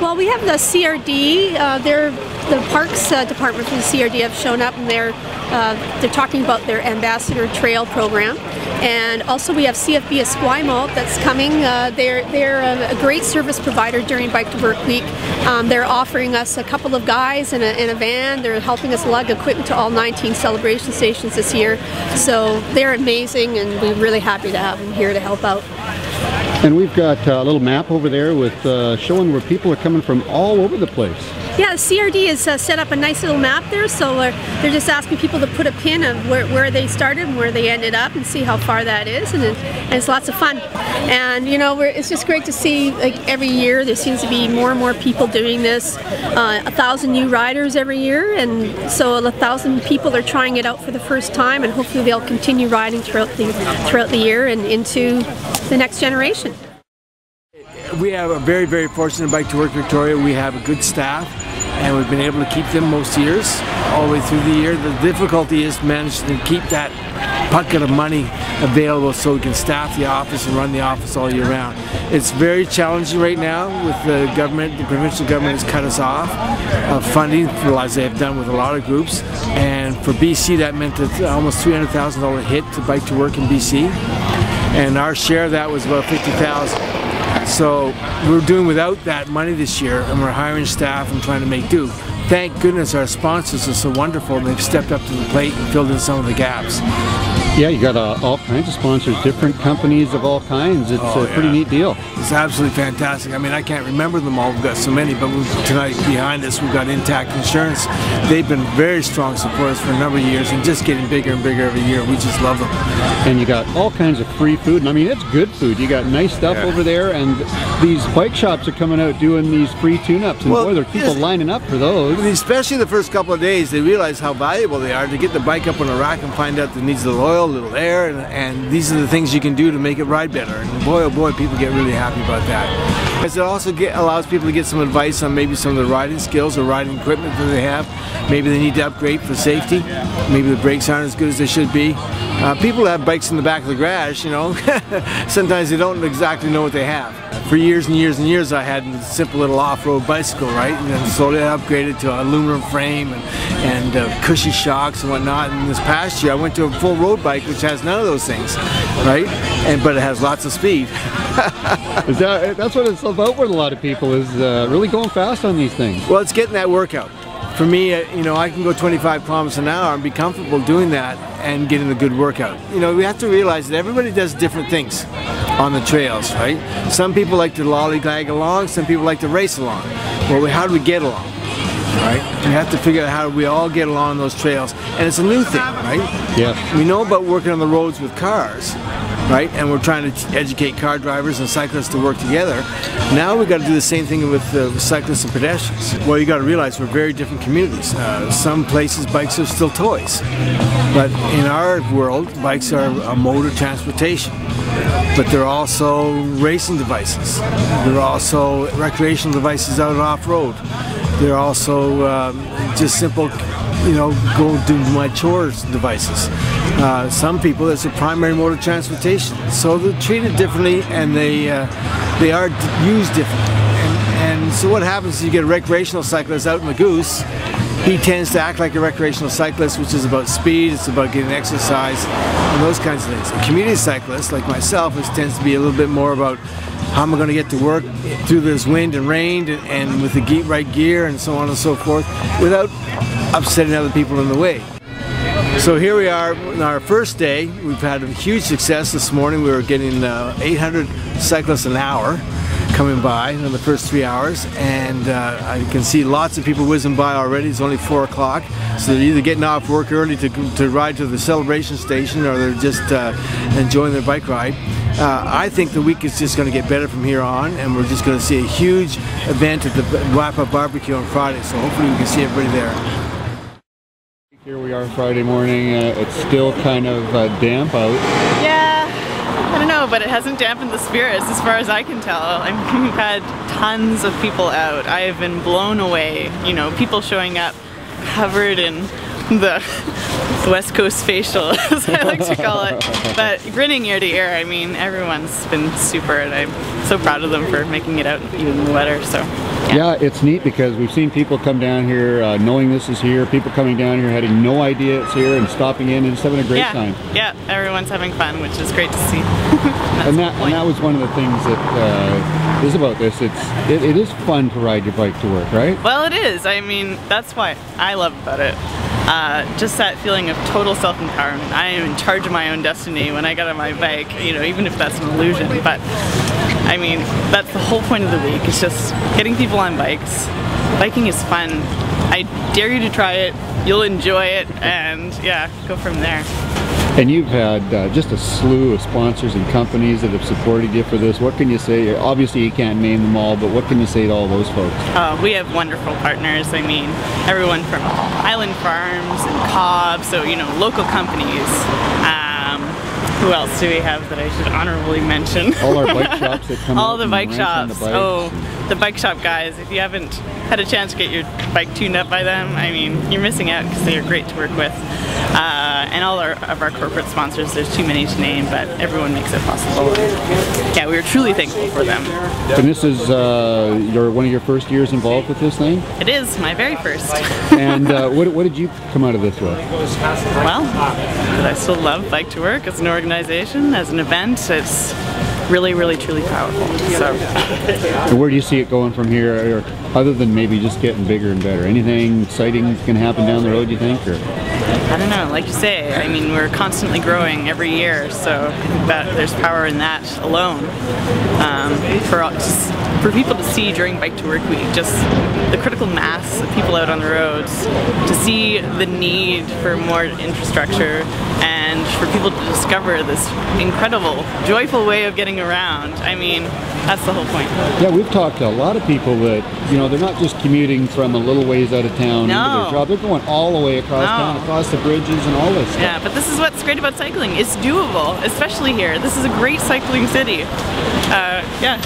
Well, we have the CRD. The Parks Department from the CRD have shown up, and they're talking about their Ambassador Trail program. And also we have CFB Esquimalt that's coming. They're a great service provider during Bike to Work Week. They're offering us a couple of guys in a van. They're helping us lug equipment to all 19 celebration stations this year. So they're amazing, and we're really happy to have them here to help out. And we've got a little map over there with showing where people are coming from all over the place. Yeah, the CRD has set up a nice little map there, so they're just asking people to put a pin of where they started and where they ended up and see how far that is, and it's lots of fun. And you know, it's just great to see, like, every year there seems to be more and more people doing this. 1,000 new riders every year, and so 1,000 people are trying it out for the first time, and hopefully they'll continue riding throughout the year and into the next generation. We have a very, very fortunate Bike to Work Victoria. We have a good staff, and we've been able to keep them most years, all the way through the year. The difficulty is managing to keep that bucket of money available so we can staff the office and run the office all year round. It's very challenging right now with the government. The provincial government has cut us off of funding, as they have done with a lot of groups. And for BC, that meant almost $300,000 hit to Bike to Work in BC. And our share of that was about $50,000. So we're doing without that money this year, and we're hiring staff and trying to make do. Thank goodness our sponsors are so wonderful, and they've stepped up to the plate and filled in some of the gaps. Yeah, you got all kinds of sponsors, different companies of all kinds. It's a pretty neat deal. It's absolutely fantastic. I mean, I can't remember them all. We've got so many, but tonight behind us we've got Intact Insurance. They've been very strong supporters for a number of years and just getting bigger and bigger every year. We just love them. And you got all kinds of free food, and I mean, it's good food. You got nice stuff over there, and these bike shops are coming out doing these free tune-ups, and boy, there are people lining up for those. Especially the first couple of days, they realize how valuable they are to get the bike up on a rack and find out that it needs a little oil, a little air, and these are the things you can do to make it ride better. And boy, oh boy, people get really happy about that. Because it also allows people to get some advice on maybe some of the riding skills or riding equipment that they have. Maybe they need to upgrade for safety. Maybe the brakes aren't as good as they should be. People have bikes in the back of the garage, you know. Sometimes they don't exactly know what they have. For years and years and years I had a simple little off-road bicycle, right? And then slowly I upgraded to an aluminum frame and cushy shocks and whatnot. And this past year I went to a full road bike which has none of those things, right? But it has lots of speed. That's what it's about with a lot of people, is really going fast on these things. Well, it's getting that workout. For me, you know, I can go 25 kilometers an hour and be comfortable doing that and getting a good workout. You know, we have to realize that everybody does different things on the trails, right? Some people like to lollygag along, some people like to race along. Well, how do we get along, right? We have to figure out how we all get along on those trails. And it's a new thing, right? Yeah. We know about working on the roads with cars, right? And we're trying to educate car drivers and cyclists to work together. Now we've got to do the same thing with cyclists and pedestrians. Well, you got to realize we're very different communities. Some places bikes are still toys, but in our world, bikes are a mode of transportation. But they're also racing devices. They're also recreational devices out off-road. They're also just simple, you know, go do my chores devices. Some people, it's a primary mode of transportation. So they're treated differently, and they are used differently. And so what happens is you get a recreational cyclist out in the Goose. He tends to act like a recreational cyclist, which is about speed, it's about getting exercise, and those kinds of things. A community cyclist, like myself, tends to be a little bit more about how am I going to get to work through this wind and rain and with the right gear and so on and so forth, without upsetting other people in the way. So here we are on our first day. We've had a huge success this morning. We were getting 800 cyclists an hour coming by in the first 3 hours, and I can see lots of people whizzing by already. It's only 4 o'clock, so they're either getting off work early to ride to the celebration station, or they're just enjoying their bike ride. I think the week is just going to get better from here on, and we're just going to see a huge event at the Wrap-Up Barbecue on Friday, so hopefully we can see everybody there. Here we are Friday morning. It's still kind of damp out. Yeah, I don't know, but it hasn't dampened the spirits as far as I can tell. I mean, we've had tons of people out. I have been blown away. You know, people showing up covered in the West Coast facial, as I like to call it. But grinning ear to ear, I mean, everyone's been super, and I'm so proud of them for making it out even in the weather. So. Yeah, it's neat because we've seen people come down here knowing this is here, people coming down here having no idea it's here and stopping in and just having a great time. Yeah, everyone's having fun, which is great to see. and that was one of the things that is about this. It is fun to ride your bike to work, right? Well, it is. I mean, that's why I love about it. Just that feeling of total self-empowerment. I am in charge of my own destiny when I get on my bike, you know, even if that's an illusion. But I mean, that's the whole point of the week. It's just getting people on bikes. Biking is fun. I dare you to try it. You'll enjoy it, and yeah, go from there. And you've had just a slew of sponsors and companies that have supported you for this. What can you say? Obviously you can't name them all, but what can you say to all those folks? We have wonderful partners. I mean, everyone from Island Farms and Cobb, so you know, local companies. Who else do we have that I should honorably mention? All our bike shops that come all out the bike shops. Oh, the bike shop guys. If you haven't had a chance to get your bike tuned up by them, I mean, you're missing out because they are great to work with. And all of our corporate sponsors, there's too many to name, but everyone makes it possible. Yeah, we are truly thankful for them. And this is one of your first years involved with this thing? It is, my very first. And what did you come out of this with? Well, I still love Bike to Work as an organization, as an event. It's really, really, truly powerful. So. And where do you see it going from here, other than maybe just getting bigger and better? Anything exciting going to happen down the road, you think? Or? I don't know, like you say, I mean, we're constantly growing every year, so I think that there's power in that alone. For people to see during Bike to Work Week, just the critical mass of people out on the roads, to see the need for more infrastructure, and for people to discover this incredible, joyful way of getting around. I mean, that's the whole point. Yeah, we've talked to a lot of people that, you know, they're not just commuting from a little ways out of town into their job. They're going all the way across town, across the bridges and all this stuff. Yeah, but this is what's great about cycling. It's doable, especially here. This is a great cycling city. Yeah.